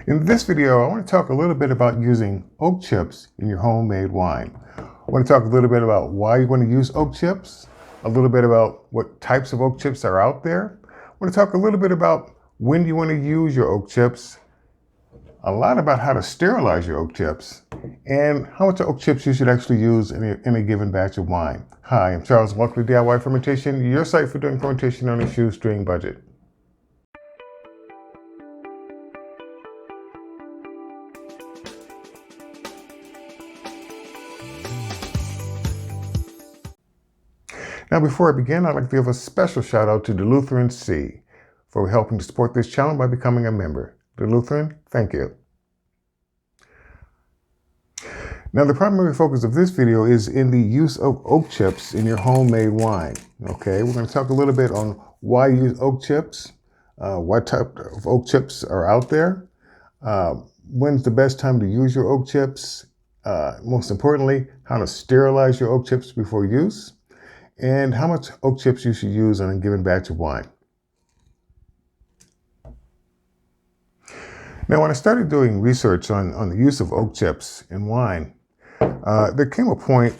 In this video, I want to talk a little bit about using oak chips in your homemade wine. I want to talk a little bit about why you want to use oak chips, a little bit about what types of oak chips are out there. I want to talk a little bit about when you want to use your oak chips, a lot about how to sterilize your oak chips, and how much oak chips you should actually use in a given batch of wine. Hi, I'm Charles, and welcome to DIY Fermentation, your site for doing fermentation on a shoestring budget. Now, before I begin, I'd like to give a special shout out to the Lutheran C for helping to support this channel by becoming a member. The Lutheran, thank you. Now, the primary focus of this video is in the use of oak chips in your homemade wine. Okay, we're going to talk a little bit on why you use oak chips, what type of oak chips are out there, when's the best time to use your oak chips, most importantly, how to sterilize your oak chips before use, and how much oak chips you should use on a given batch of wine. Now, when I started doing research on the use of oak chips in wine, there came a point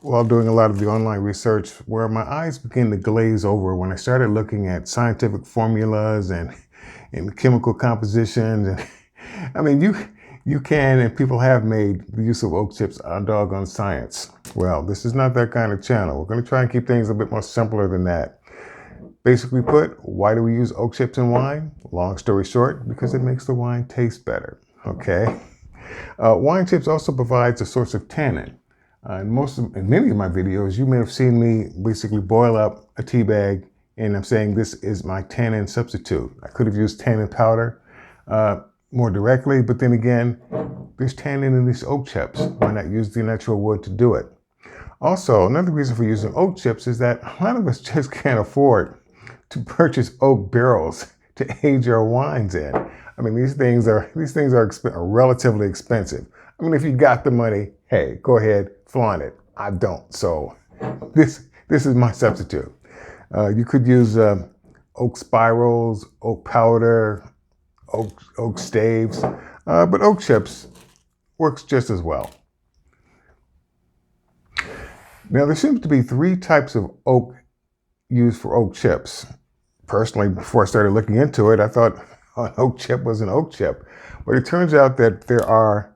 while doing a lot of the online research where my eyes began to glaze over when I started looking at scientific formulas and chemical compositions. And I mean, you can and people have made the use of oak chips a doggone science. Well, this is not that kind of channel. We're going to try and keep things a bit more simpler than that. Basically put, why do we use oak chips in wine? Long story short, because it makes the wine taste better. Okay. Wine chips also provides a source of tannin. In many of my videos, you may have seen me basically boil up a tea bag, and I'm saying this is my tannin substitute. I could have used tannin powder more directly, but then again, there's tannin in these oak chips. Why not use the natural wood to do it? Also, another reason for using oak chips is that a lot of us just can't afford to purchase oak barrels to age our wines in. I mean, these things are relatively expensive. I mean, if you got the money, hey, go ahead, flaunt it. I don't, so this is my substitute. You could use oak spirals, oak powder, oak staves, but oak chips works just as well. Now, there seems to be three types of oak used for oak chips. Personally, before I started looking into it, I thought an oak chip was an oak chip. But it turns out that there are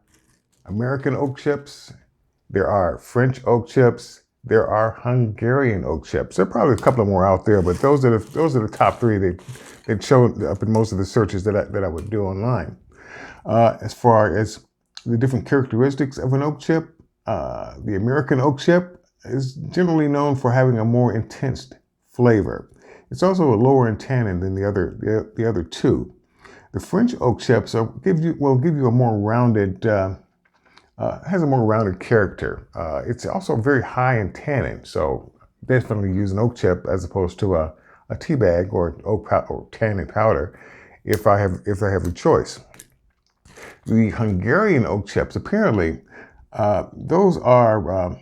American oak chips, there are French oak chips, there are Hungarian oak chips. There are probably a couple more out there, but those are the top three that showed up in most of the searches that I would do online. As far as the different characteristics of an oak chip, the American oak chip is generally known for having a more intense flavor. It's also a lower in tannin than the other two. The French oak chips will give you a more rounded, has a more rounded character. It's also very high in tannin, so definitely use an oak chip as opposed to a tea bag or tannin powder if I have a choice. The Hungarian oak chips, apparently, those are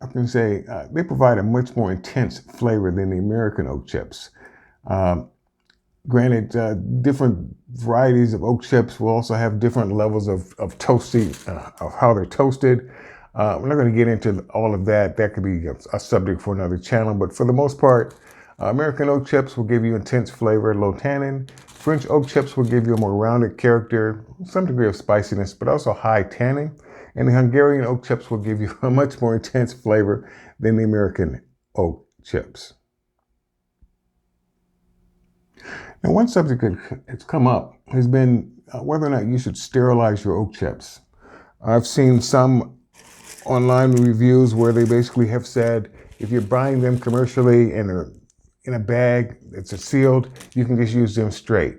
I can say they provide a much more intense flavor than the American oak chips. Granted, different varieties of oak chips will also have different levels of toasting, of how they're toasted. We're not going to get into all of that. That could be a subject for another channel. But for the most part, American oak chips will give you intense flavor, low tannin. French oak chips will give you a more rounded character, some degree of spiciness, but also high tannin. And the Hungarian oak chips will give you a much more intense flavor than the American oak chips. Now, one subject that's come up has been whether or not you should sterilize your oak chips. I've seen some online reviews where they basically have said if you're buying them commercially and they're in a bag that's sealed, you can just use them straight.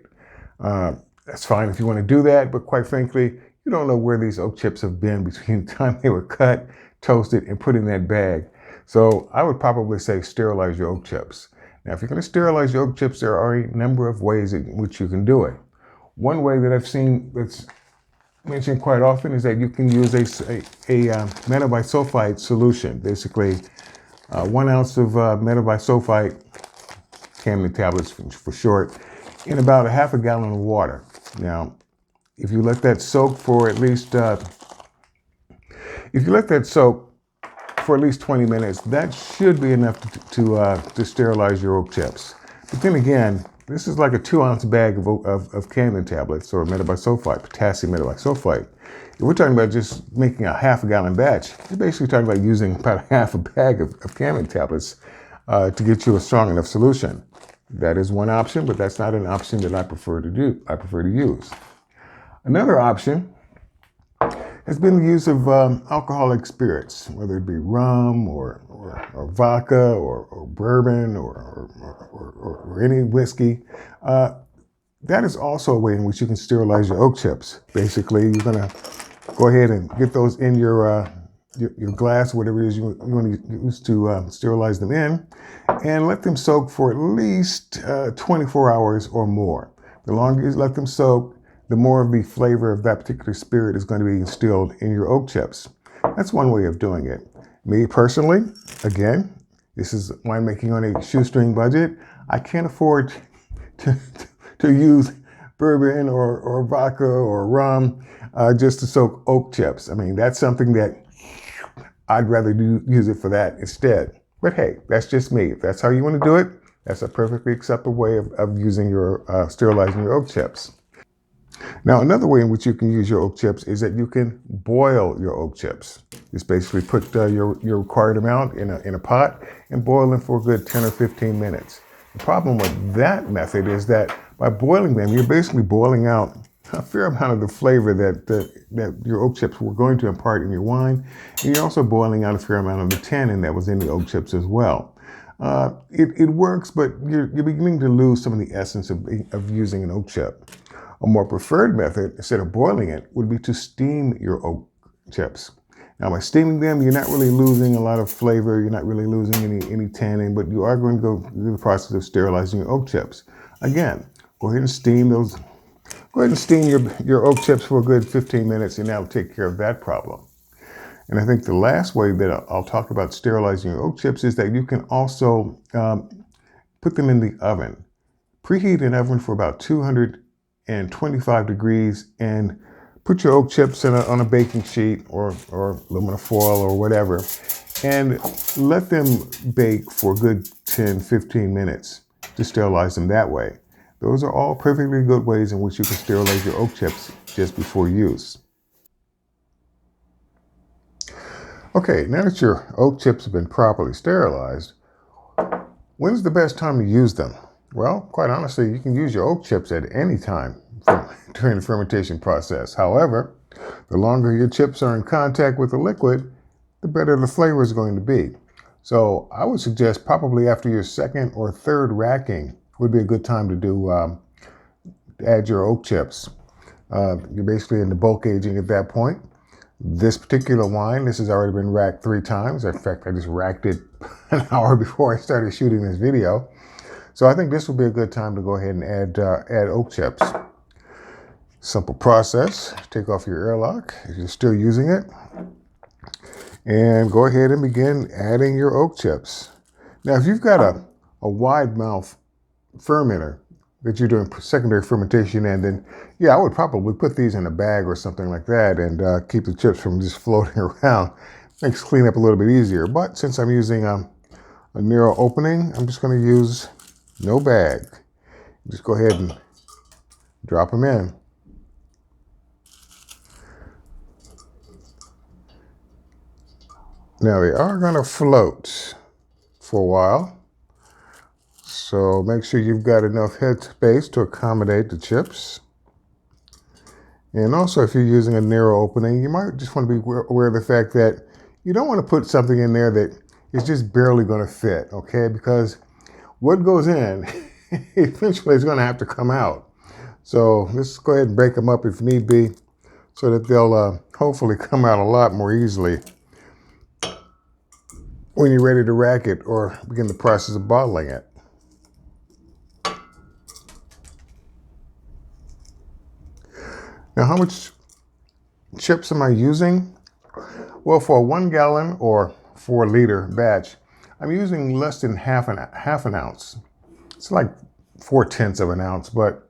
That's fine if you want to do that, but quite frankly, you don't know where these oak chips have been between the time they were cut, toasted, and put in that bag. So I would probably say sterilize your oak chips. Now, if you're going to sterilize your oak chips, there are a number of ways in which you can do it. One way that I've seen that's mentioned quite often is that you can use a metabisulfite solution. Basically, 1 ounce of metabisulfite, Campden tablets for short, in about a half a gallon of water. Now, If you let that soak for at least, if you let that soak for at least 20 minutes, that should be enough to sterilize your oak chips. But then again, this is like a 2-ounce bag of Canon tablets or metabisulfite, potassium metabisulfite. If we're talking about just making a half-a-gallon batch, you're basically talking about using about half a bag of Canon tablets to get you a strong enough solution. That is one option, but that's not an option that I prefer to use. Another option has been the use of alcoholic spirits, whether it be rum or vodka or bourbon or any whiskey. That is also a way in which you can sterilize your oak chips. Basically, you're going to go ahead and get those in your glass, whatever it is you want to use to sterilize them in, and let them soak for at least 24 hours or more. The longer you let them soak, the more of the flavor of that particular spirit is going to be instilled in your oak chips. That's one way of doing it. Me personally, again, this is winemaking on a shoestring budget. I can't afford to use bourbon or vodka or rum just to soak oak chips. I mean, that's something that I'd rather use it for that instead. But hey, that's just me. If that's how you want to do it, that's a perfectly acceptable way of using your sterilizing your oak chips. Now, another way in which you can use your oak chips is that you can boil your oak chips. Just basically put your required amount in a pot and boil them for a good 10 or 15 minutes. The problem with that method is that by boiling them, you're basically boiling out a fair amount of the flavor that your oak chips were going to impart in your wine, and you're also boiling out a fair amount of the tannin that was in the oak chips as well. It works, but you're beginning to lose some of the essence of using an oak chip. A more preferred method, instead of boiling it, would be to steam your oak chips. Now, by steaming them, you're not really losing a lot of flavor, you're not really losing any tannin, but you are going to go through the process of sterilizing your oak chips. Again, go ahead and steam those. Go ahead and steam your oak chips for a good 15 minutes, and that'll take care of that problem. And I think the last way that I'll talk about sterilizing your oak chips is that you can also put them in the oven. Preheat an oven for about 225 degrees and put your oak chips on a baking sheet or aluminum foil or whatever, and let them bake for a good 10-15 minutes to sterilize them that way. Those are all perfectly good ways in which you can sterilize your oak chips just before use. Okay, now that your oak chips have been properly sterilized, when's the best time to use them? Well, quite honestly, you can use your oak chips at any time during the fermentation process. However, the longer your chips are in contact with the liquid, the better the flavor is going to be. So I would suggest probably after your second or third racking would be a good time to add your oak chips. You're basically in the bulk aging at that point. This particular wine, this has already been racked 3 times. In fact, I just racked it an hour before I started shooting this video. So I think this would be a good time to go ahead and add oak chips. Simple process. Take off your airlock if you're still using it. And go ahead and begin adding your oak chips. Now, if you've got a wide mouth fermenter that you're doing secondary fermentation in, then yeah, I would probably put these in a bag or something like that and keep the chips from just floating around. Makes cleanup a little bit easier. But since I'm using a narrow opening, I'm just going to use no bag. Just go ahead and drop them in. Now they are going to float for a while, so make sure you've got enough head space to accommodate the chips. And also, if you're using a narrow opening, you might just want to be aware of the fact that you don't want to put something in there that is just barely going to fit, okay? Because what goes in eventually is going to have to come out. So let's go ahead and break them up if need be, so that they'll hopefully come out a lot more easily when you're ready to rack it or begin the process of bottling it. Now, how much chips am I using? Well, for a 1 gallon or 4 liter batch, I'm using less than half an ounce. It's like 4/10 of an ounce, but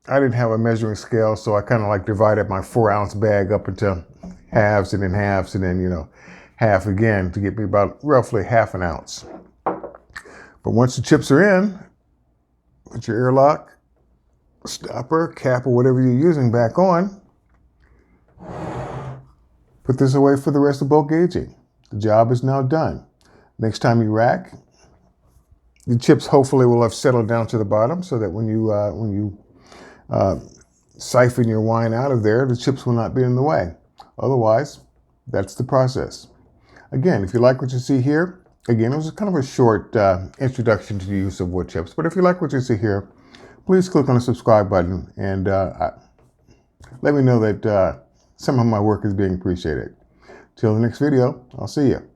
I didn't have a measuring scale, so I kind of like divided my 4-ounce bag up into halves and then, half again to get me about roughly half an ounce. But once the chips are in, put your airlock, stopper, cap, or whatever you're using back on. Put this away for the rest of bulk gauging. The job is now done. Next time you rack, the chips hopefully will have settled down to the bottom so that when you siphon your wine out of there, the chips will not be in the way. Otherwise, that's the process. Again, if you like what you see here, again, it was kind of a short introduction to the use of wood chips. But if you like what you see here, please click on the subscribe button and let me know that some of my work is being appreciated. Till the next video, I'll see you.